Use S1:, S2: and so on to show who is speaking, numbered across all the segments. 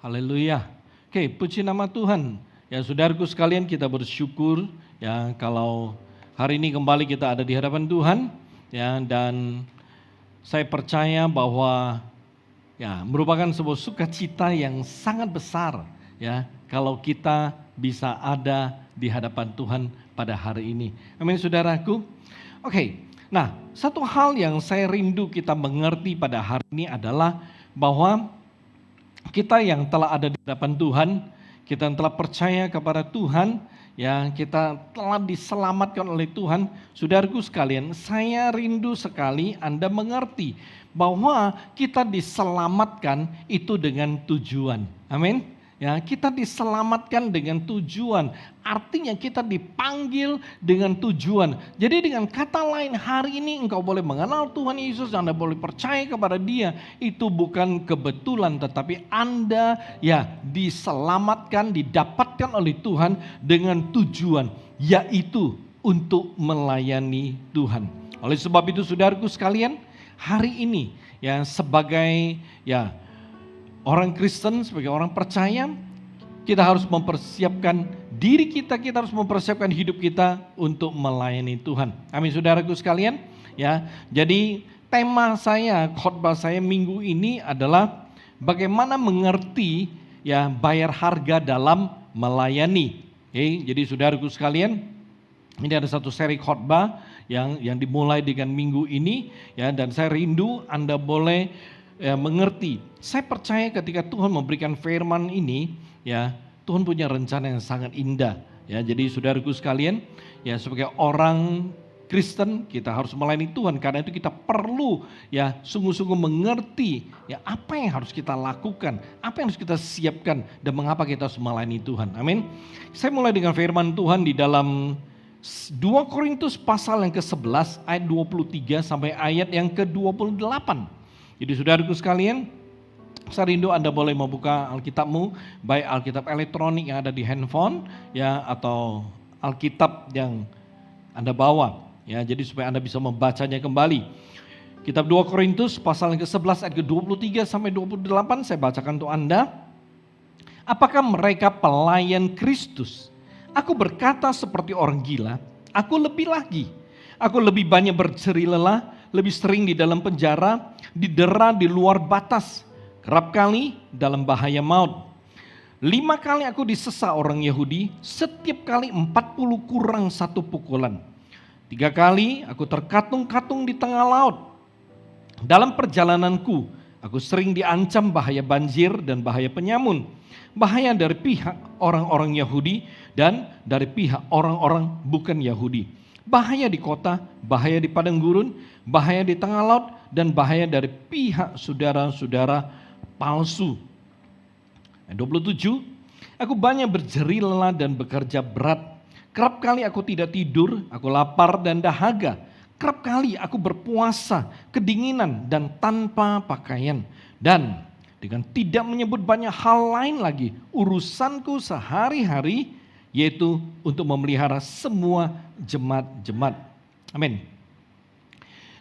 S1: Haleluya. Oke, puji nama Tuhan. Ya, saudaraku sekalian, kita bersyukur ya kalau hari ini kembali kita ada di hadapan Tuhan ya, dan saya percaya bahwa ya merupakan sebuah sukacita yang sangat besar ya kalau kita bisa ada di hadapan Tuhan pada hari ini. Amin, saudaraku. Oke. Nah, satu hal yang saya rindu kita mengerti pada hari ini adalah bahwa kita yang telah ada di hadapan Tuhan, kita yang telah percaya kepada Tuhan, ya kita telah diselamatkan oleh Tuhan. Saudaraku sekalian, saya rindu sekali Anda mengerti bahwa kita diselamatkan itu dengan tujuan. Amin. Ya, kita diselamatkan dengan tujuan. Artinya kita dipanggil dengan tujuan. Jadi dengan kata lain, hari ini engkau boleh mengenal Tuhan Yesus, Anda boleh percaya kepada Dia. Itu bukan kebetulan, tetapi Anda ya diselamatkan, didapatkan oleh Tuhan dengan tujuan, yaitu untuk melayani Tuhan. Oleh sebab itu saudaraku sekalian, hari ini ya sebagai ya orang Kristen, sebagai orang percaya, kita harus mempersiapkan diri kita harus mempersiapkan hidup kita untuk melayani Tuhan. Amin, saudaraku sekalian. Ya, jadi tema saya, khotbah saya minggu ini adalah bagaimana mengerti ya bayar harga dalam melayani. Oke, jadi saudaraku sekalian, ini ada satu seri khotbah yang dimulai dengan minggu ini ya, dan saya rindu Anda boleh mengerti. Saya percaya ketika Tuhan memberikan firman ini, ya Tuhan punya rencana yang sangat indah. Ya, jadi saudaraku sekalian, ya sebagai orang Kristen kita harus melayani Tuhan. Karena itu kita perlu ya sungguh-sungguh mengerti ya apa yang harus kita lakukan, apa yang harus kita siapkan, dan mengapa kita harus melayani Tuhan. Amin. Saya mulai dengan firman Tuhan di dalam 2 Korintus pasal yang ke-11 ayat 23 sampai ayat yang ke-28. Jadi saudaraku sekalian, saya rindu Anda boleh membuka Alkitabmu, baik Alkitab elektronik yang ada di handphone ya atau Alkitab yang Anda bawa ya, jadi supaya Anda bisa membacanya kembali. Kitab 2 Korintus pasal yang ke-11 ayat ke-23 sampai 28 saya bacakan untuk Anda. Apakah mereka pelayan Kristus? Aku berkata seperti orang gila, aku lebih lagi. Aku lebih banyak berjerih lelah, lebih sering di dalam penjara, didera di luar batas, kerap kali dalam bahaya maut. 5 kali aku disesa orang Yahudi, setiap kali 40 kurang 1 pukulan. 3 kali aku terkatung-katung di tengah laut. Dalam perjalananku, aku sering diancam bahaya banjir dan bahaya penyamun. Bahaya dari pihak orang-orang Yahudi dan dari pihak orang-orang bukan Yahudi. Bahaya di kota, bahaya di padang gurun, bahaya di tengah laut, dan bahaya dari pihak saudara-saudara palsu. 27, aku banyak berjerih lelah dan bekerja berat. Kerap kali aku tidak tidur, aku lapar dan dahaga. Kerap kali aku berpuasa, kedinginan dan tanpa pakaian. Dan dengan tidak menyebut banyak hal lain lagi, urusanku sehari-hari yaitu untuk memelihara semua jemaat-jemaat. Amin.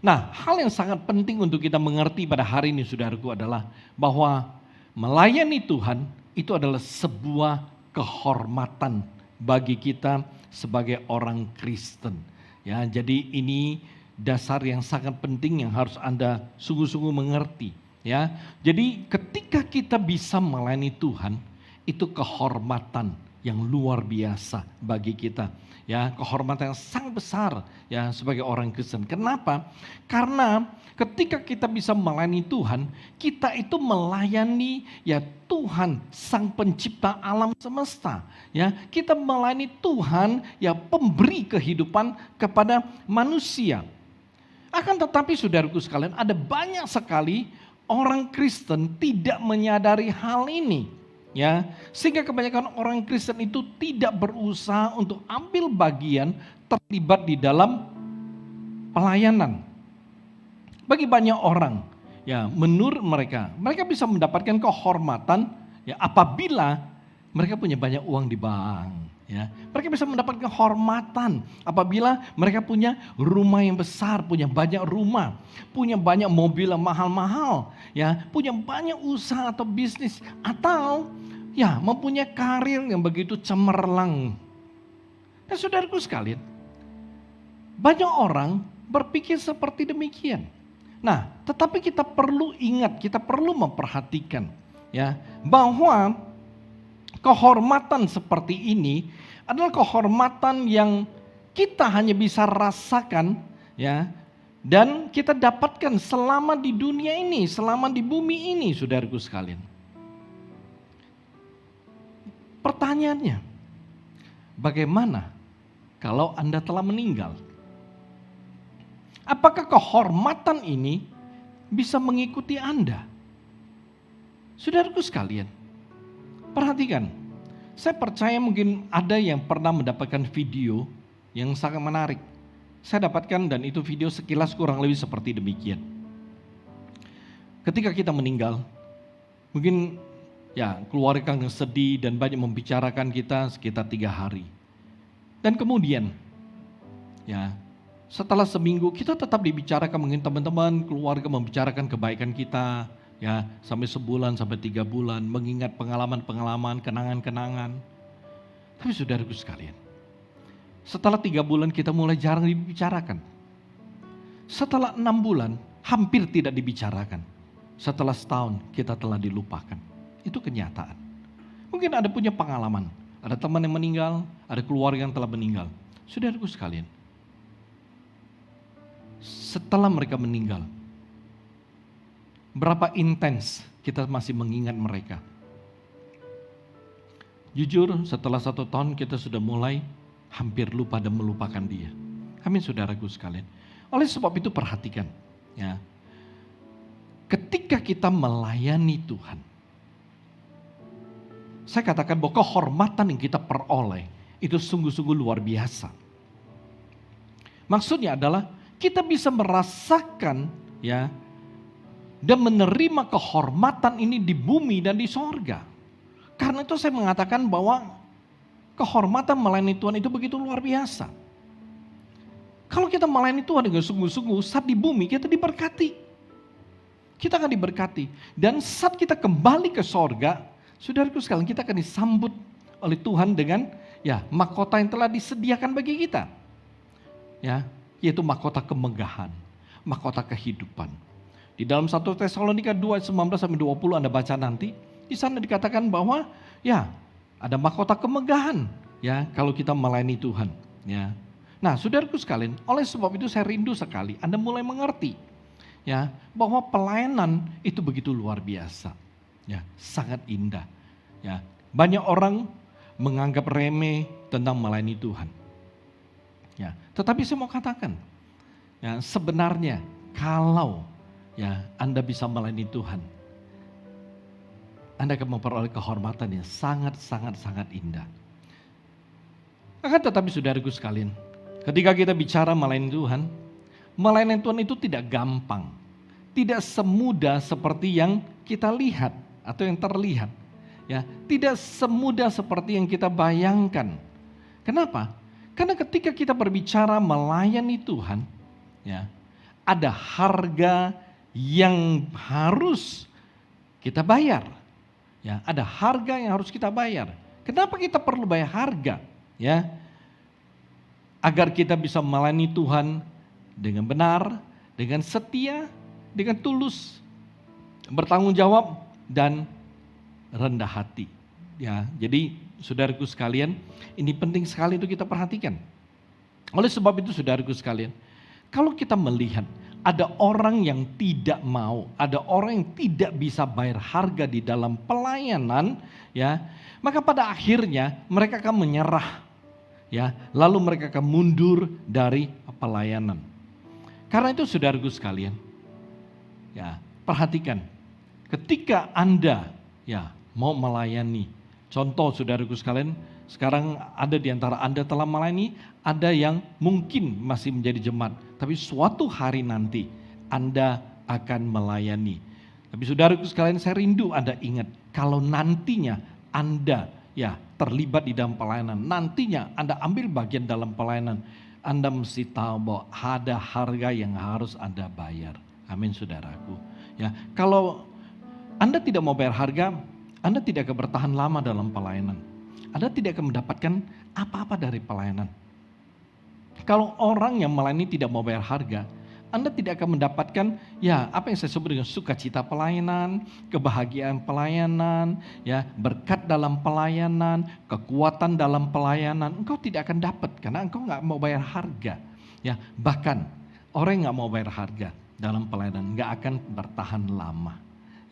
S1: Nah, hal yang sangat penting untuk kita mengerti pada hari ini saudaraku adalah bahwa melayani Tuhan itu adalah sebuah kehormatan bagi kita sebagai orang Kristen. Ya, jadi ini dasar yang sangat penting yang harus Anda sungguh-sungguh mengerti. Ya, jadi ketika kita bisa melayani Tuhan, itu kehormatan yang luar biasa bagi kita. Ya, kehormatan yang sangat besar ya sebagai orang Kristen. Kenapa? Karena ketika kita bisa melayani Tuhan, kita itu melayani ya Tuhan Sang Pencipta alam semesta. Ya, kita melayani Tuhan ya pemberi kehidupan kepada manusia. Akan tetapi saudaraku sekalian, ada banyak sekali orang Kristen tidak menyadari hal ini. Ya, sehingga kebanyakan orang Kristen itu tidak berusaha untuk ambil bagian terlibat di dalam pelayanan. Bagi banyak orang, ya menurut mereka bisa mendapatkan kehormatan ya apabila mereka punya banyak uang di bank, ya. Mereka bisa mendapatkan kehormatan apabila mereka punya rumah yang besar, punya banyak rumah, punya banyak mobil yang mahal-mahal, ya, punya banyak usaha atau bisnis, atau ya mempunyai karir yang begitu cemerlang. Dan saudaraku sekalian, banyak orang berpikir seperti demikian. Nah, tetapi kita perlu ingat, kita perlu memperhatikan, ya, bahwa kehormatan seperti ini adalah kehormatan yang kita hanya bisa rasakan, ya, dan kita dapatkan selama di dunia ini, selama di bumi ini, saudaraku sekalian. Pertanyaannya, bagaimana kalau Anda telah meninggal? Apakah kehormatan ini bisa mengikuti Anda? Saudaraku sekalian, perhatikan. Saya percaya mungkin ada yang pernah mendapatkan video yang sangat menarik. Saya dapatkan dan itu video sekilas kurang lebih seperti demikian. Ketika kita meninggal, mungkin ya keluarga yang sedih dan banyak membicarakan kita sekitar 3 hari. Dan kemudian, ya, setelah seminggu kita tetap dibicarakan, mungkin teman-teman keluarga membicarakan kebaikan kita, ya, sampai sebulan, sampai 3 bulan, mengingat pengalaman-pengalaman, kenangan-kenangan. Tapi saudaraku sekalian, setelah 3 bulan kita mulai jarang dibicarakan. Setelah 6 bulan hampir tidak dibicarakan. Setelah setahun kita telah dilupakan. Itu kenyataan. Mungkin ada punya pengalaman, ada teman yang meninggal, ada keluarga yang telah meninggal. Saudaraku sekalian, setelah mereka meninggal, berapa intens kita masih mengingat mereka. Jujur, setelah 1 tahun kita sudah mulai hampir lupa dan melupakan dia. Amin, saudaraku sekalian. Oleh sebab itu perhatikan, ya, ketika kita melayani Tuhan, saya katakan bahwa kehormatan yang kita peroleh itu sungguh-sungguh luar biasa. Maksudnya adalah kita bisa merasakan, ya, dan menerima kehormatan ini di bumi dan di sorga. Karena itu saya mengatakan bahwa kehormatan melayani Tuhan itu begitu luar biasa. Kalau kita melayani Tuhan dengan sungguh-sungguh, saat di bumi kita diberkati. Kita akan diberkati. Dan saat kita kembali ke sorga, saudaraku sekalian, kita akan disambut oleh Tuhan dengan, ya, mahkota yang telah disediakan bagi kita. Ya, yaitu mahkota kemegahan, mahkota kehidupan. Di dalam 1 Tesalonika 2:19-20 Anda baca nanti, di sana dikatakan bahwa ya ada mahkota kemegahan, ya, kalau kita melayani Tuhan, ya. Nah, saudaraku sekalian, oleh sebab itu saya rindu sekali Anda mulai mengerti, ya, bahwa pelayanan itu begitu luar biasa, ya, sangat indah, ya. Banyak orang menganggap remeh tentang melayani Tuhan. Ya, tetapi saya mau katakan, ya, sebenarnya kalau, ya, Anda bisa melayani Tuhan, Anda akan memperoleh kehormatan yang sangat indah. Akan tetapi saudaraku sekalian, ketika kita bicara melayani Tuhan itu tidak gampang. Tidak semudah seperti yang kita lihat atau yang terlihat. Ya, tidak semudah seperti yang kita bayangkan. Kenapa? Karena ketika kita berbicara melayani Tuhan, ya, ada harga yang harus kita bayar. Ya, ada harga yang harus kita bayar. Kenapa kita perlu bayar harga? Ya, agar kita bisa melayani Tuhan dengan benar, dengan setia, dengan tulus, bertanggung jawab dan rendah hati. Ya, jadi saudaraku sekalian, ini penting sekali untuk kita perhatikan. Oleh sebab itu saudaraku sekalian, kalau kita melihat ada orang yang tidak mau, ada orang yang tidak bisa bayar harga di dalam pelayanan, ya, maka pada akhirnya mereka akan menyerah, ya, lalu mereka akan mundur dari pelayanan. Karena itu saudaraku sekalian, ya, perhatikan, ketika Anda, ya, mau melayani, contoh saudaraku sekalian, sekarang ada di antara Anda telah melayani, ada yang mungkin masih menjadi jemaat, tapi suatu hari nanti Anda akan melayani. Tapi saudaraku sekalian, saya rindu Anda ingat, kalau nantinya Anda, ya terlibat di dalam pelayanan, nantinya Anda ambil bagian dalam pelayanan, Anda mesti tahu bahwa ada harga yang harus Anda bayar. Amin saudaraku. Ya, kalau Anda tidak mau bayar harga, Anda tidak akan bertahan lama dalam pelayanan. Anda tidak akan mendapatkan apa-apa dari pelayanan. Kalau orang yang melayani tidak mau bayar harga, Anda tidak akan mendapatkan ya apa yang saya sebut dengan sukacita pelayanan, kebahagiaan pelayanan, ya berkat dalam pelayanan, kekuatan dalam pelayanan. Engkau tidak akan dapat karena engkau nggak mau bayar harga. Ya bahkan orang yang nggak mau bayar harga dalam pelayanan nggak akan bertahan lama.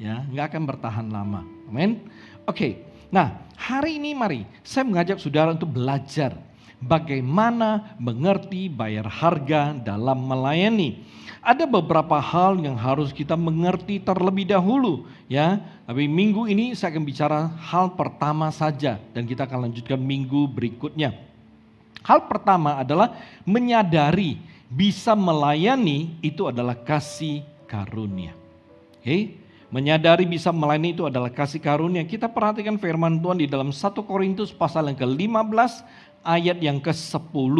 S1: Ya nggak akan bertahan lama. Amin. Oke. Nah hari ini mari saya mengajak saudara untuk belajar bagaimana mengerti bayar harga dalam melayani. Ada beberapa hal yang harus kita mengerti terlebih dahulu ya. Tapi minggu ini saya akan bicara hal pertama saja dan kita akan lanjutkan minggu berikutnya. Hal pertama adalah menyadari bisa melayani itu adalah kasih karunia. Oke? Menyadari bisa melayani itu adalah kasih karunia. Kita perhatikan firman Tuhan di dalam 1 Korintus pasal yang ke-15 ayat yang ke-10.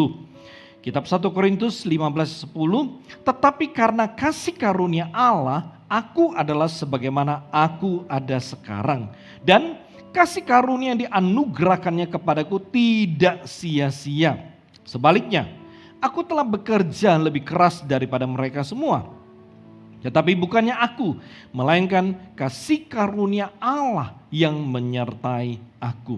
S1: Kitab 1 Korintus 15:10, tetapi karena kasih karunia Allah, aku adalah sebagaimana aku ada sekarang. Dan kasih karunia yang dianugerahkannya kepadaku tidak sia-sia. Sebaliknya, aku telah bekerja lebih keras daripada mereka semua. Tetapi bukannya aku, melainkan kasih karunia Allah yang menyertai aku.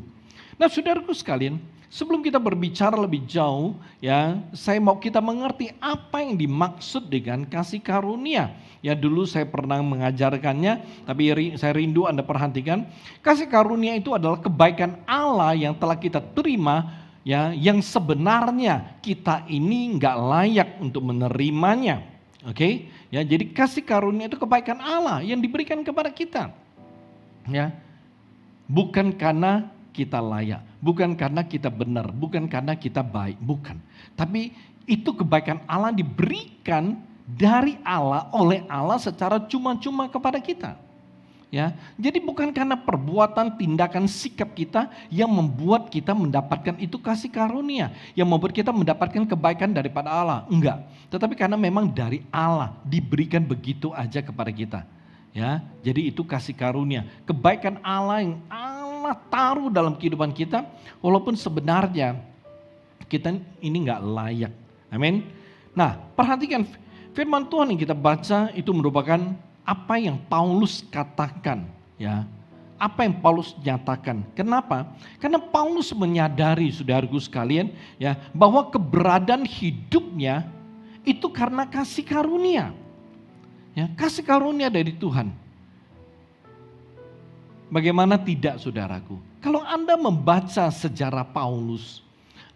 S1: Nah saudaraku sekalian, sebelum kita berbicara lebih jauh, ya, saya mau kita mengerti apa yang dimaksud dengan kasih karunia. Ya dulu saya pernah mengajarkannya, tapi saya rindu Anda perhatikan. Kasih karunia itu adalah kebaikan Allah yang telah kita terima, ya, yang sebenarnya kita ini nggak layak untuk menerimanya. Oke, ya, jadi kasih karunia itu kebaikan Allah yang diberikan kepada kita. Ya, bukan karena kita layak, bukan karena kita benar, bukan karena kita baik, bukan. Tapi itu kebaikan Allah diberikan dari Allah, oleh Allah secara cuma-cuma kepada kita. Ya, jadi bukan karena perbuatan, tindakan, sikap kita yang membuat kita mendapatkan itu kasih karunia, yang membuat kita mendapatkan kebaikan daripada Allah, enggak. Tetapi karena memang dari Allah diberikan begitu aja kepada kita. Ya, jadi itu kasih karunia, kebaikan Allah yang Allah taruh dalam kehidupan kita, walaupun sebenarnya kita ini enggak layak. Amin. Nah, perhatikan firman Tuhan yang kita baca itu merupakan apa yang Paulus katakan, ya. Apa yang Paulus nyatakan. Kenapa? Karena Paulus menyadari, saudaraku sekalian, ya, bahwa keberadaan hidupnya itu karena kasih karunia. Ya, kasih karunia dari Tuhan. Bagaimana tidak, saudaraku? Kalau Anda membaca sejarah Paulus,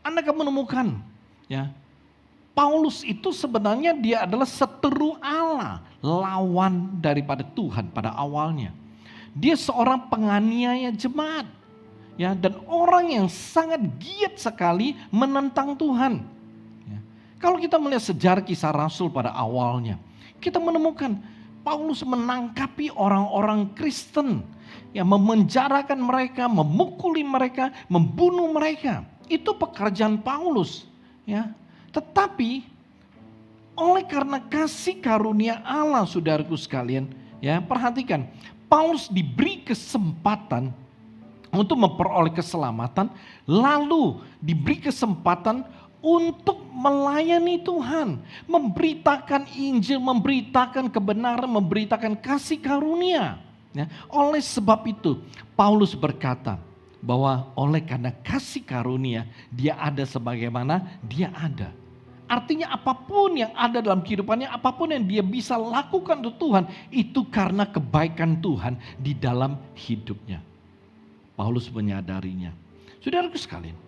S1: Anda akan menemukan, ya, Paulus itu sebenarnya dia adalah seteru Allah, lawan daripada Tuhan pada awalnya. Dia seorang penganiaya jemaat, ya, dan orang yang sangat giat sekali menentang Tuhan. Ya. Kalau kita melihat sejarah kisah Rasul pada awalnya, kita menemukan Paulus menangkapi orang-orang Kristen, yang memenjarakan mereka, memukuli mereka, membunuh mereka. Itu pekerjaan Paulus, ya. Tetapi oleh karena kasih karunia Allah, saudaraku sekalian, ya, perhatikan, Paulus diberi kesempatan untuk memperoleh keselamatan, lalu diberi kesempatan untuk melayani Tuhan, memberitakan Injil, memberitakan kebenaran, memberitakan kasih karunia. Ya, oleh sebab itu Paulus berkata bahwa oleh karena kasih karunia dia ada sebagaimana dia ada. Artinya apapun yang ada dalam kehidupannya, apapun yang dia bisa lakukan untuk Tuhan, itu karena kebaikan Tuhan di dalam hidupnya. Paulus menyadarinya. Saudaraku sekalian,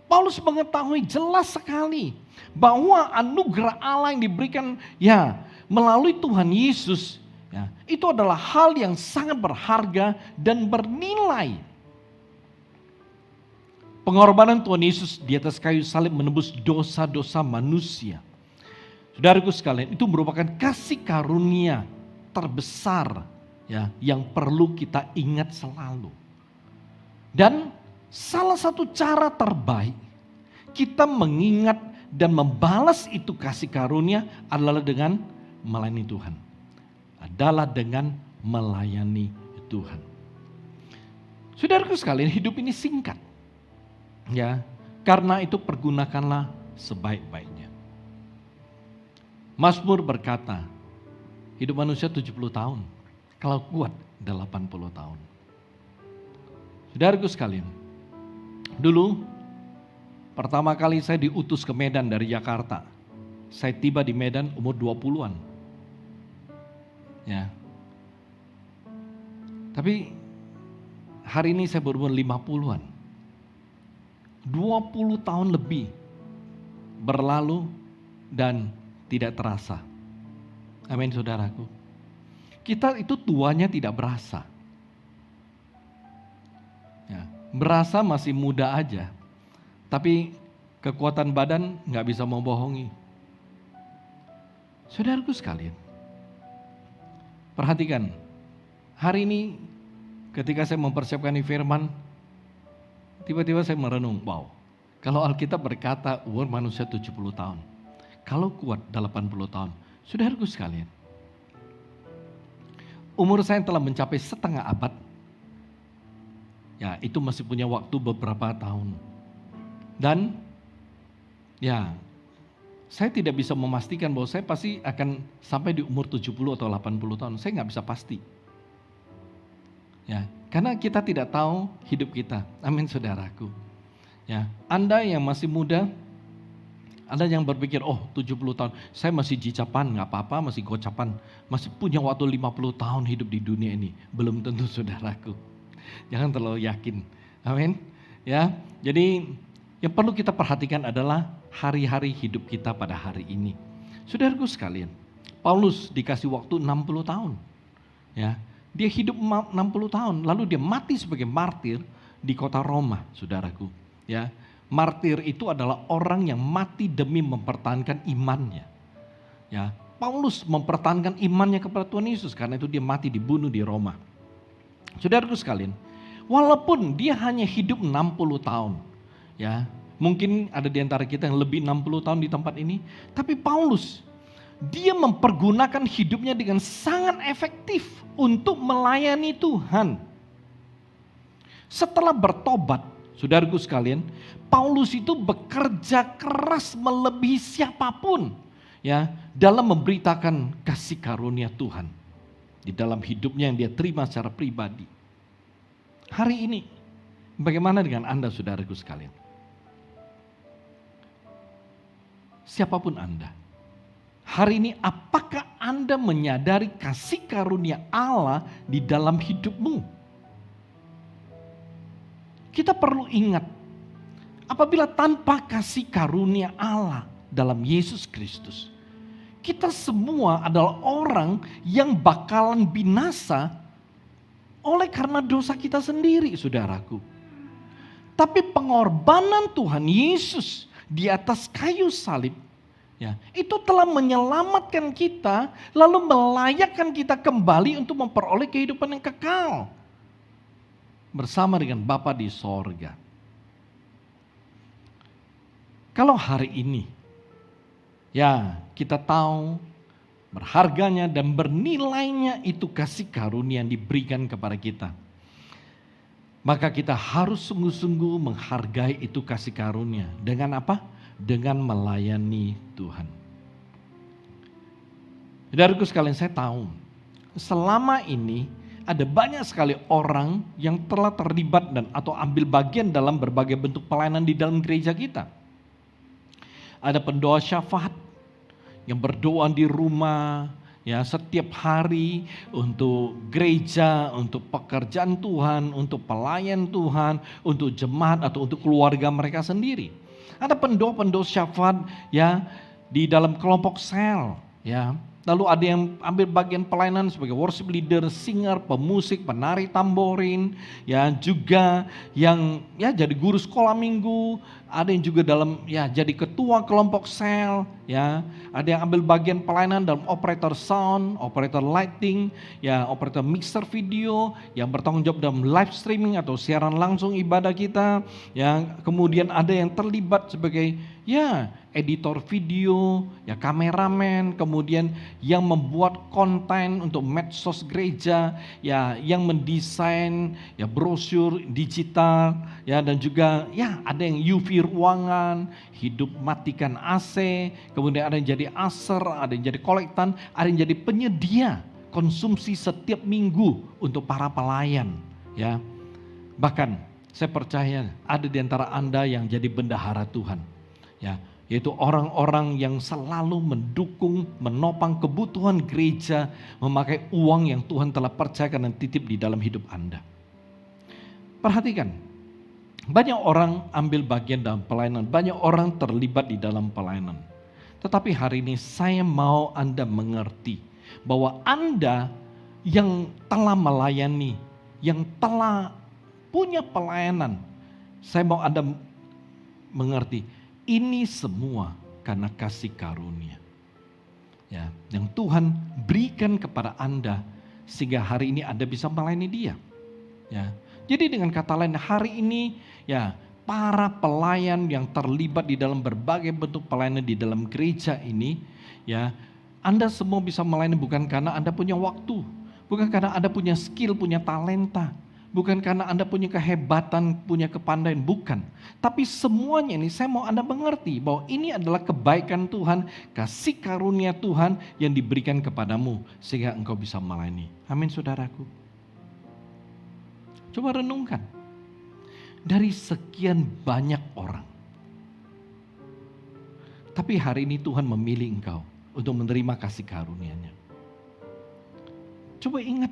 S1: Paulus mengetahui jelas sekali bahwa anugerah Allah yang diberikan, ya, melalui Tuhan Yesus, ya, itu adalah hal yang sangat berharga dan bernilai. Pengorbanan Tuhan Yesus di atas kayu salib menebus dosa-dosa manusia. Saudaraku sekalian, itu merupakan kasih karunia terbesar, ya, yang perlu kita ingat selalu. Dan Salah satu cara terbaik kita mengingat dan membalas itu kasih karunia adalah dengan melayani Tuhan. Adalah dengan melayani Tuhan. Saudaraku sekalian, hidup ini singkat. Ya, karena itu pergunakanlah sebaik-baiknya. Mazmur berkata, hidup manusia 70 tahun, kalau kuat 80 tahun. Saudaraku sekalian, dulu pertama kali saya diutus ke Medan dari Jakarta. Saya tiba di Medan umur 20-an. Ya. Tapi hari ini saya berumur 50-an. 20 tahun lebih berlalu dan tidak terasa. Amin saudaraku. Kita itu tuanya tidak berasa. Ya, berasa masih muda aja. Tapi kekuatan badan nggak bisa membohongi. Saudaraku sekalian, perhatikan. Hari ini ketika saya mempersiapkan firman, tiba-tiba saya merenung, wow. Kalau Alkitab berkata umur manusia 70 tahun. Kalau kuat 80 tahun. Saudaraku sekalian, umur saya telah mencapai setengah abad. Ya, itu masih punya waktu beberapa tahun. Dan ya, saya tidak bisa memastikan bahwa saya pasti akan sampai di umur 70 atau 80 tahun. Saya nggak bisa pasti. Ya, karena kita tidak tahu hidup kita. Amin saudaraku. Ya, Anda yang masih muda, Anda yang berpikir, oh 70 tahun, saya masih jicapan, nggak apa-apa, masih gocapan. Masih punya waktu 50 tahun hidup di dunia ini. Belum tentu saudaraku. Jangan terlalu yakin. Amin. Ya, jadi yang perlu kita perhatikan adalah hari-hari hidup kita pada hari ini. Saudaraku sekalian, Paulus dikasih waktu 60 tahun. Ya, dia hidup 60 tahun, lalu dia mati sebagai martir di kota Roma, saudaraku. Ya, martir itu adalah orang yang mati demi mempertahankan imannya. Ya, Paulus mempertahankan imannya kepada Tuhan Yesus, karena itu dia mati dibunuh di Roma. Saudaraku sekalian, walaupun dia hanya hidup 60 tahun, ya, mungkin ada di antara kita yang lebih 60 tahun di tempat ini, tapi Paulus, dia mempergunakan hidupnya dengan sangat efektif untuk melayani Tuhan. Setelah bertobat, saudaraku sekalian, Paulus itu bekerja keras melebihi siapapun, ya, dalam memberitakan kasih karunia Tuhan di dalam hidupnya yang dia terima secara pribadi. Hari ini, bagaimana dengan Anda, saudaraku sekalian? Siapapun Anda, hari ini apakah Anda menyadari kasih karunia Allah di dalam hidupmu? Kita perlu ingat, apabila tanpa kasih karunia Allah dalam Yesus Kristus, kita semua adalah orang yang bakalan binasa oleh karena dosa kita sendiri, saudaraku. Tapi pengorbanan Tuhan Yesus di atas kayu salib, ya, itu telah menyelamatkan kita, lalu melayakkan kita kembali untuk memperoleh kehidupan yang kekal bersama dengan Bapa di sorga. Kalau hari ini, ya, kita tahu berharganya dan bernilainya itu kasih karunia yang diberikan kepada kita, maka kita harus sungguh-sungguh menghargai itu kasih karunia. Dengan apa? Dengan melayani Tuhan. Saudaraku sekalian, saya tahu selama ini ada banyak sekali orang yang telah terlibat dan atau ambil bagian dalam berbagai bentuk pelayanan di dalam gereja kita. Ada pendoa syafaat yang berdoa di rumah, ya, setiap hari untuk gereja, untuk pekerjaan Tuhan, untuk pelayan Tuhan, untuk jemaat atau untuk keluarga mereka sendiri. Ada pendoa-pendoa syafaat, ya, di dalam kelompok sel, ya, Lalu ada yang ambil bagian pelayanan sebagai worship leader, singer, pemusik, penari tamborin, ya juga yang ya jadi guru sekolah minggu, ada yang juga dalam ya jadi ketua kelompok sel, ya, ada yang ambil bagian pelayanan dalam operator sound, operator lighting, ya operator mixer video, yang bertanggung jawab dalam live streaming atau siaran langsung ibadah kita, ya kemudian ada yang terlibat sebagai ya editor video, ya kameramen, kemudian yang membuat konten untuk medsos gereja, ya yang mendesain ya brosur digital, ya dan juga ya ada yang UV ruangan, hidup matikan AC, kemudian ada yang jadi aser, ada yang jadi kolektan, ada yang jadi penyedia konsumsi setiap minggu untuk para pelayan, ya. Bahkan saya percaya ada di antara Anda yang jadi bendahara Tuhan, ya, yaitu orang-orang yang selalu mendukung, menopang kebutuhan gereja, memakai uang yang Tuhan telah percayakan dan titip di dalam hidup Anda. Perhatikan, banyak orang ambil bagian dalam pelayanan, banyak orang terlibat di dalam pelayanan. Tetapi hari ini saya mau Anda mengerti bahwa Anda yang telah melayani, yang telah punya pelayanan, saya mau Anda mengerti, ini semua karena kasih karunia, ya, yang Tuhan berikan kepada Anda sehingga hari ini Anda bisa melayani Dia, ya. Jadi dengan kata lain hari ini, ya, para pelayan yang terlibat di dalam berbagai bentuk pelayanan di dalam gereja ini, ya, Anda semua bisa melayani bukan karena Anda punya waktu, bukan karena Anda punya skill, punya talenta. Bukan karena Anda punya kehebatan, punya kepandaian, bukan. Tapi semuanya ini saya mau Anda mengerti bahwa ini adalah kebaikan Tuhan, kasih karunia Tuhan yang diberikan kepadamu sehingga engkau bisa melayani. Amin saudaraku. Coba renungkan. Dari sekian banyak orang. Tapi hari ini Tuhan memilih engkau untuk menerima kasih karunia-Nya. Coba ingat.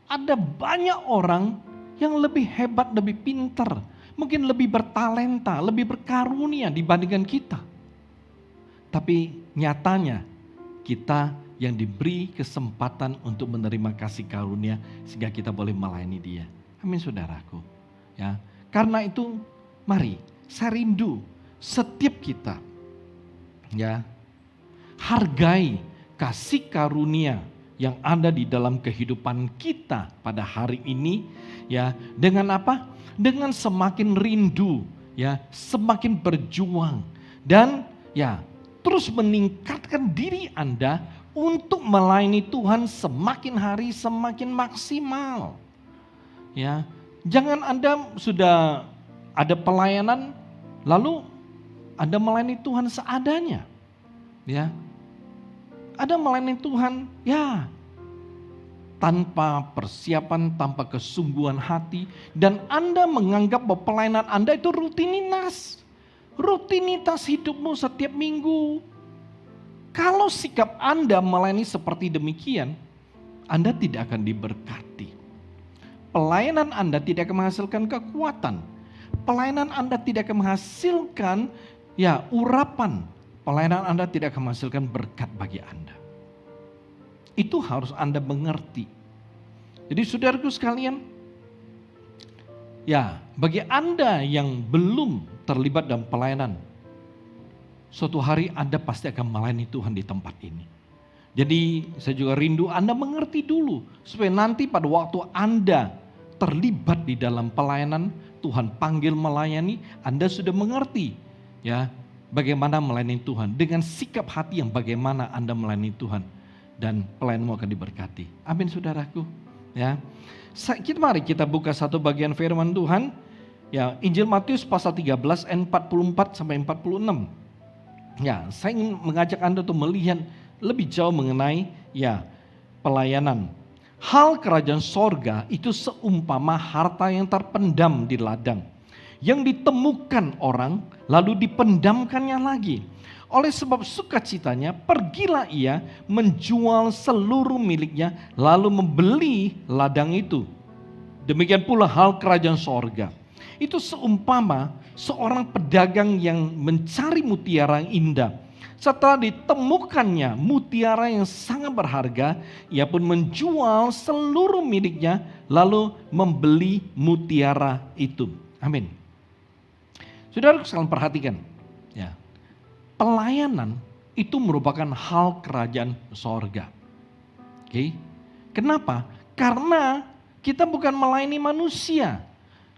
S1: Ada banyak orang yang lebih hebat, lebih pintar, mungkin lebih bertalenta, lebih berkarunia dibandingkan kita. Tapi nyatanya kita yang diberi kesempatan untuk menerima kasih karunia sehingga kita boleh melayani Dia. Amin saudaraku. Ya, karena itu mari saya rindu setiap kita, ya, hargai kasih karunia yang ada di dalam kehidupan kita pada hari ini, ya, dengan apa? Dengan semakin rindu, ya, semakin berjuang dan ya terus meningkatkan diri Anda untuk melayani Tuhan semakin hari semakin maksimal. Ya, jangan Anda sudah ada pelayanan lalu Anda melayani Tuhan seadanya. Ya. Ada melayani Tuhan, ya, tanpa persiapan, tanpa kesungguhan hati, dan Anda menganggap bahwa pelayanan Anda itu rutinitas hidupmu setiap minggu. Kalau sikap Anda melayani seperti demikian, Anda tidak akan diberkati. Pelayanan Anda tidak akan menghasilkan kekuatan. Pelayanan Anda tidak akan menghasilkan ya urapan. Pelayanan Anda tidak akan menghasilkan berkat bagi Anda. Itu harus Anda mengerti. Jadi saudaraku sekalian, ya bagi Anda yang belum terlibat dalam pelayanan, suatu hari Anda pasti akan melayani Tuhan di tempat ini. Jadi saya juga rindu Anda mengerti dulu, supaya nanti pada waktu Anda terlibat di dalam pelayanan, Tuhan panggil melayani, Anda sudah mengerti, ya, bagaimana melayani Tuhan, dengan sikap hati yang bagaimana Anda melayani Tuhan, dan pelayananmu akan diberkati. Amin saudaraku. Ya, mari kita buka satu bagian firman Tuhan. Ya, Injil Matius pasal 13 ayat 44 sampai 46. Ya, saya ingin mengajak Anda untuk melihat lebih jauh mengenai ya pelayanan. Hal kerajaan sorga itu seumpama harta yang terpendam di ladang, yang ditemukan orang lalu dipendamkannya lagi. Oleh sebab sukacitanya pergilah ia menjual seluruh miliknya lalu membeli ladang itu. Demikian pula hal kerajaan sorga. Itu seumpama seorang pedagang yang mencari mutiara yang indah. Setelah ditemukannya mutiara yang sangat berharga, ia pun menjual seluruh miliknya lalu membeli mutiara itu. Amin. Saudara sekalian perhatikan, ya, pelayanan itu merupakan hal kerajaan sorga. Oke, kenapa? Karena kita bukan melayani manusia.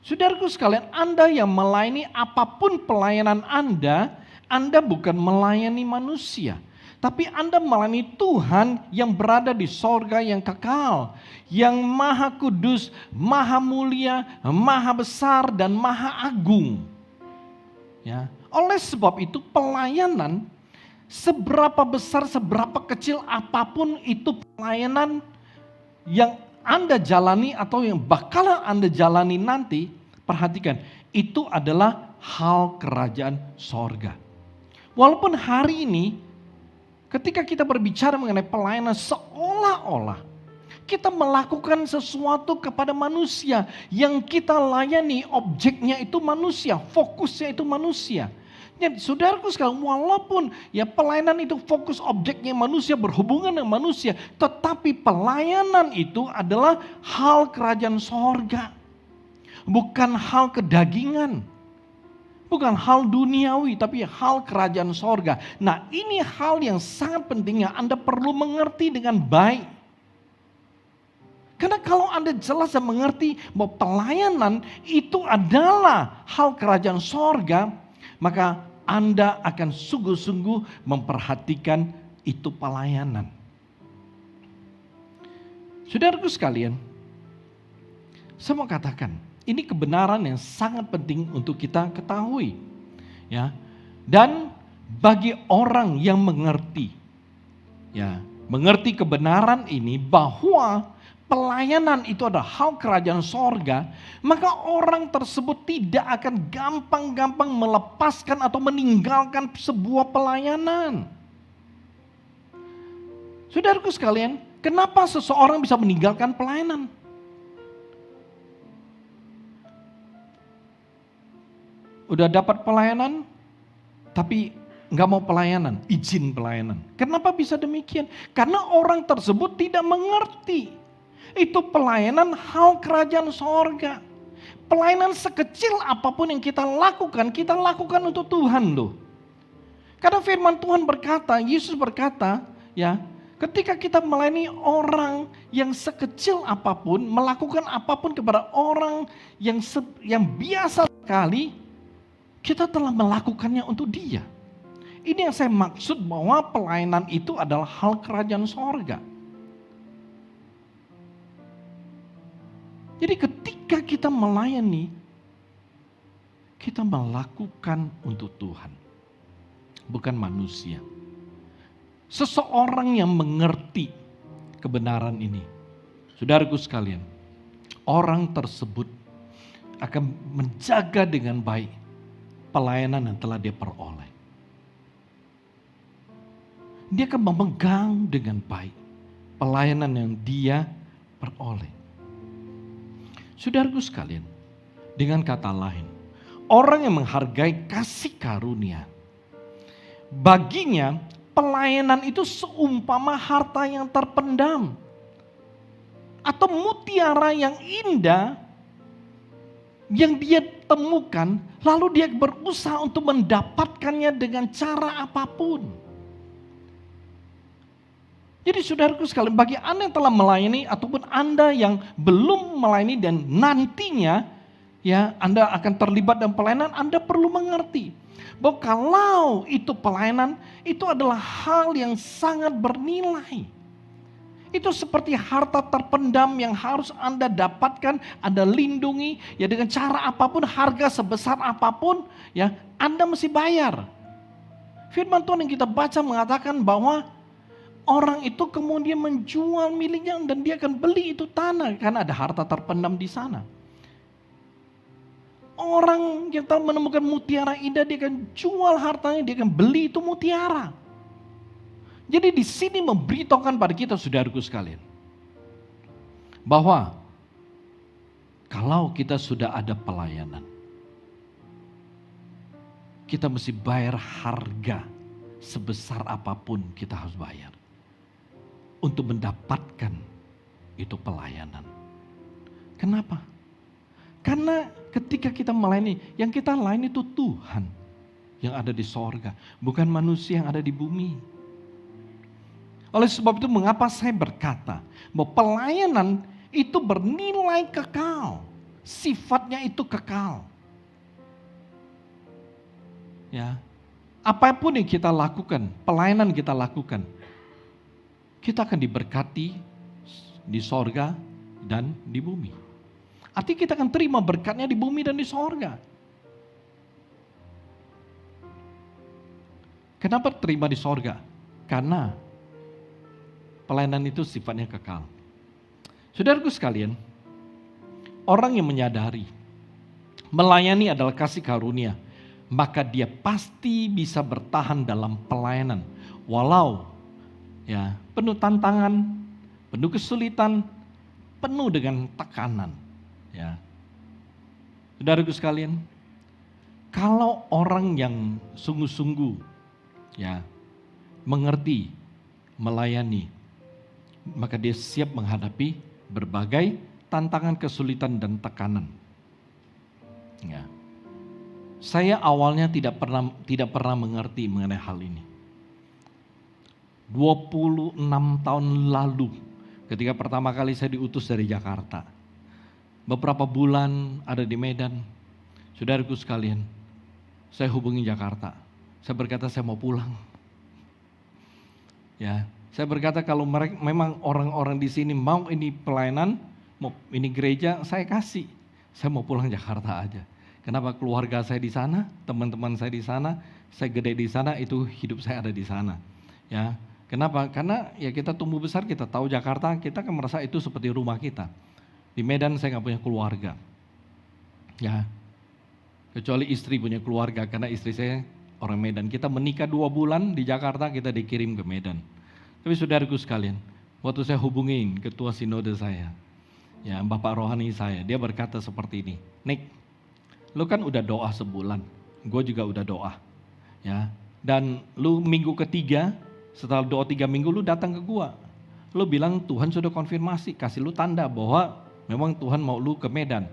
S1: Saudaraku sekalian, Anda yang melayani apapun pelayanan Anda bukan melayani manusia. Tapi Anda melayani Tuhan yang berada di sorga yang kekal. Yang maha kudus, maha mulia, maha besar, dan maha agung. Ya. Oleh sebab itu pelayanan, seberapa besar, seberapa kecil apapun itu pelayanan yang Anda jalani atau yang bakalan Anda jalani nanti, perhatikan, itu adalah hal kerajaan sorga. Walaupun hari ini ketika kita berbicara mengenai pelayanan seolah-olah kita melakukan sesuatu kepada manusia, yang kita layani objeknya itu manusia, fokusnya itu manusia. Ya, saudaraku sekalian, walaupun ya pelayanan itu fokus objeknya manusia, berhubungan dengan manusia, tetapi pelayanan itu adalah hal kerajaan sorga. Bukan hal kedagingan. Bukan hal duniawi, tapi hal kerajaan sorga. Nah, ini hal yang sangat penting yang Anda perlu mengerti dengan baik. Karena kalau Anda jelas dan mengerti bahwa pelayanan itu adalah hal kerajaan sorga, maka Anda akan sungguh-sungguh memperhatikan itu pelayanan. Saudaraku sekalian, saya mau katakan, ini kebenaran yang sangat penting untuk kita ketahui. Ya. Dan bagi orang yang mengerti, ya, mengerti kebenaran ini bahwa pelayanan itu adalah hal kerajaan sorga, maka orang tersebut tidak akan gampang-gampang melepaskan atau meninggalkan sebuah pelayanan. Saudaraku sekalian, kenapa seseorang bisa meninggalkan pelayanan? Udah dapat pelayanan, tapi nggak mau pelayanan, izin pelayanan. Kenapa bisa demikian? Karena orang tersebut tidak mengerti. Itu pelayanan hal kerajaan sorga. Pelayanan sekecil apapun yang kita lakukan untuk Tuhan loh. Karena firman Tuhan berkata, Yesus berkata, ya, ketika kita melayani orang yang sekecil apapun, melakukan apapun kepada orang yang biasa sekali, kita telah melakukannya untuk dia. Ini yang saya maksud bahwa pelayanan itu adalah hal kerajaan sorga. Jadi ketika kita melayani, kita melakukan untuk Tuhan, bukan manusia. Seseorang yang mengerti kebenaran ini, saudaraku sekalian, orang tersebut akan menjaga dengan baik pelayanan yang telah dia peroleh. Dia akan memegang dengan baik pelayanan yang dia peroleh. Saudaraku sekalian, dengan kata lain, orang yang menghargai kasih karunia, baginya pelayanan itu seumpama harta yang terpendam atau mutiara yang indah yang dia temukan, lalu dia berusaha untuk mendapatkannya dengan cara apapun. Jadi saudaraku sekalian, bagi Anda yang telah melayani ataupun Anda yang belum melayani dan nantinya ya Anda akan terlibat dalam pelayanan, Anda perlu mengerti bahwa kalau itu pelayanan, itu adalah hal yang sangat bernilai. Itu seperti harta terpendam yang harus Anda dapatkan, Anda lindungi, ya dengan cara apapun, harga sebesar apapun, ya Anda mesti bayar. Firman Tuhan yang kita baca mengatakan bahwa orang itu kemudian menjual miliknya dan dia akan beli itu tanah karena ada harta terpendam di sana. Orang yang telah menemukan mutiara indah, dia akan jual hartanya, dia akan beli itu mutiara. Jadi di sini memberitahukan pada kita saudaraku sekalian, bahwa kalau kita sudah ada pelayanan, kita mesti bayar harga sebesar apapun kita harus bayar untuk mendapatkan itu pelayanan. Kenapa? Karena ketika kita melayani, yang kita layani itu Tuhan yang ada di sorga, bukan manusia yang ada di bumi. Oleh sebab itu mengapa saya berkata bahwa pelayanan itu bernilai kekal, sifatnya itu kekal. Ya, apapun yang kita lakukan, pelayanan kita lakukan, kita akan diberkati di sorga dan di bumi. Artinya kita akan terima berkatnya di bumi dan di sorga. Kenapa terima di sorga? Karena pelayanan itu sifatnya kekal. Saudaraku sekalian, orang yang menyadari melayani adalah kasih karunia, maka dia pasti bisa bertahan dalam pelayanan. Walau ya penuh tantangan, penuh kesulitan, penuh dengan tekanan. Ya, saudaraku sekalian, kalau orang yang sungguh-sungguh ya mengerti melayani, maka dia siap menghadapi berbagai tantangan, kesulitan dan tekanan. Ya, saya awalnya tidak pernah mengerti mengenai hal ini. 26 tahun lalu, ketika pertama kali saya diutus dari Jakarta, beberapa bulan ada di Medan, saudaraku sekalian, saya hubungi Jakarta. Saya berkata saya mau pulang. Ya, saya berkata kalau mereka memang orang-orang di sini mau ini pelayanan, mau ini gereja, saya kasih. Saya mau pulang Jakarta aja. Kenapa? Keluarga saya di sana, teman-teman saya di sana, saya gede di sana, itu hidup saya ada di sana. Ya, kenapa? Karena ya kita tumbuh besar, kita tahu Jakarta, kita kan merasa itu seperti rumah kita. Di Medan saya nggak punya keluarga, ya kecuali istri punya keluarga karena istri saya orang Medan. Kita menikah 2 bulan di Jakarta, kita dikirim ke Medan. Tapi saudaraku sekalian, waktu saya hubungin ketua sinode saya, ya bapak rohani saya, dia berkata seperti ini, Nick, lu kan udah doa sebulan, gue juga udah doa, ya. Dan lu minggu ketiga, setelah doa 3 minggu lu datang ke gua, lu bilang Tuhan sudah konfirmasi, kasih lu tanda bahwa memang Tuhan mau lu ke Medan.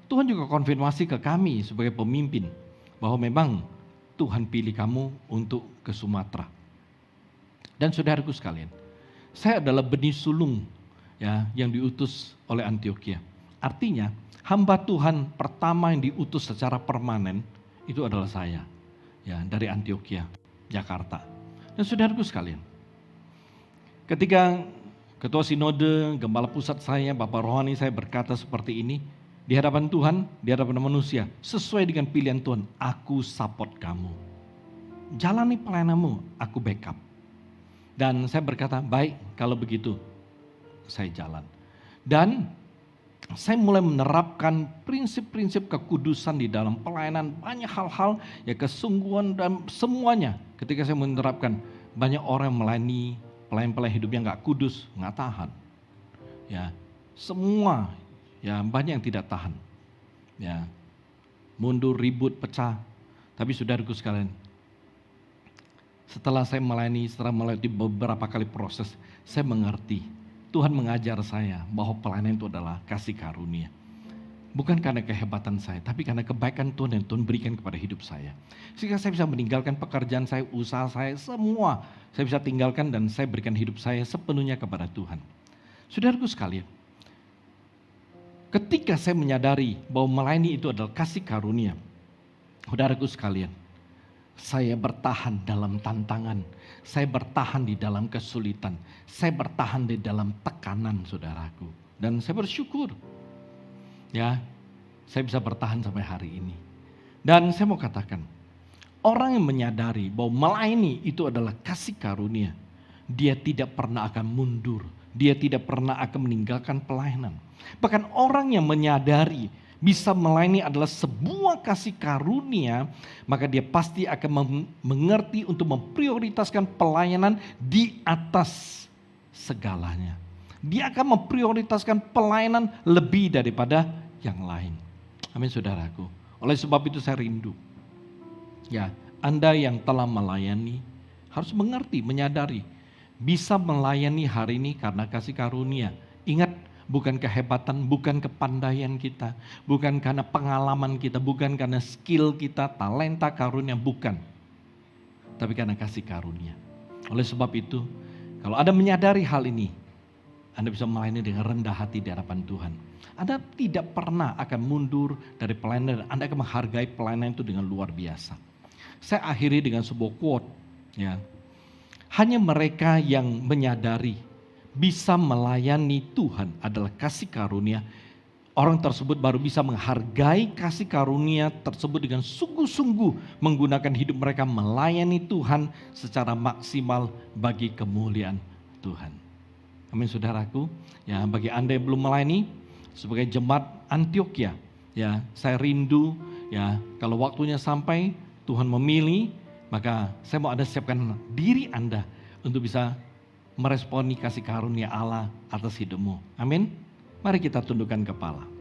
S1: Tuhan juga konfirmasi ke kami sebagai pemimpin bahwa memang Tuhan pilih kamu untuk ke Sumatera. Dan saudaraku sekalian, saya adalah benih sulung ya yang diutus oleh Antioquia. Artinya hamba Tuhan pertama yang diutus secara permanen itu adalah saya, ya dari Antioquia, Jakarta. Dan saudaraku sekalian, ketika ketua sinode, gembala pusat saya, bapak rohani saya berkata seperti ini, di hadapan Tuhan, di hadapan manusia, sesuai dengan pilihan Tuhan, aku support kamu. Jalani pelayananmu, aku backup. Dan saya berkata, baik kalau begitu, saya jalan. Dan saya mulai menerapkan prinsip-prinsip kekudusan di dalam pelayanan, banyak hal-hal, ya kesungguhan dan semuanya. Ketika saya menerapkan, banyak orang yang melayani, pelayan-pelayan hidupnya nggak kudus, nggak tahan. Ya, semua, ya banyak yang tidak tahan. Ya, mundur, ribut, pecah. Tapi saudaraku sekalian, setelah saya melayani, setelah melewati beberapa kali proses, saya mengerti. Tuhan mengajar saya bahwa pelayanan itu adalah kasih karunia. Bukan karena kehebatan saya, tapi karena kebaikan Tuhan yang Tuhan berikan kepada hidup saya. Sehingga saya bisa meninggalkan pekerjaan saya, usaha saya, semua. Saya bisa tinggalkan dan saya berikan hidup saya sepenuhnya kepada Tuhan. Saudaraku sekalian, ketika saya menyadari bahwa melayani itu adalah kasih karunia, saudaraku sekalian, saya bertahan dalam tantangan, saya bertahan di dalam kesulitan, saya bertahan di dalam tekanan saudaraku. Dan saya bersyukur, ya saya bisa bertahan sampai hari ini. Dan saya mau katakan, orang yang menyadari bahwa melayani itu adalah kasih karunia, dia tidak pernah akan mundur, dia tidak pernah akan meninggalkan pelayanan. Bahkan orang yang menyadari bisa melayani adalah sebuah kasih karunia, maka dia pasti akan mengerti untuk memprioritaskan pelayanan di atas segalanya. Dia akan memprioritaskan pelayanan lebih daripada yang lain. Amin saudaraku. Oleh sebab itu saya rindu. Ya, Anda yang telah melayani, harus mengerti, menyadari. Bisa melayani hari ini karena kasih karunia. Ingat, bukan kehebatan, bukan kepandaian kita, bukan karena pengalaman kita, bukan karena skill kita, talenta, karunia, bukan. Tapi karena kasih karunia. Oleh sebab itu, kalau Anda menyadari hal ini, Anda bisa melayani dengan rendah hati di hadapan Tuhan. Anda tidak pernah akan mundur dari pelayanan, Anda akan menghargai pelayanan itu dengan luar biasa. Saya akhiri dengan sebuah quote, ya. Hanya mereka yang menyadari bisa melayani Tuhan adalah kasih karunia. Orang tersebut baru bisa menghargai kasih karunia tersebut dengan sungguh-sungguh menggunakan hidup mereka melayani Tuhan secara maksimal bagi kemuliaan Tuhan. Amin saudaraku. Ya, bagi Anda yang belum melayani sebagai jemaat Antioquia, ya, saya rindu ya kalau waktunya sampai Tuhan memilih, maka saya mau Anda siapkan diri Anda untuk bisa meresponi kasih karunia Allah atas hidupmu. Amin. Mari kita tundukkan kepala.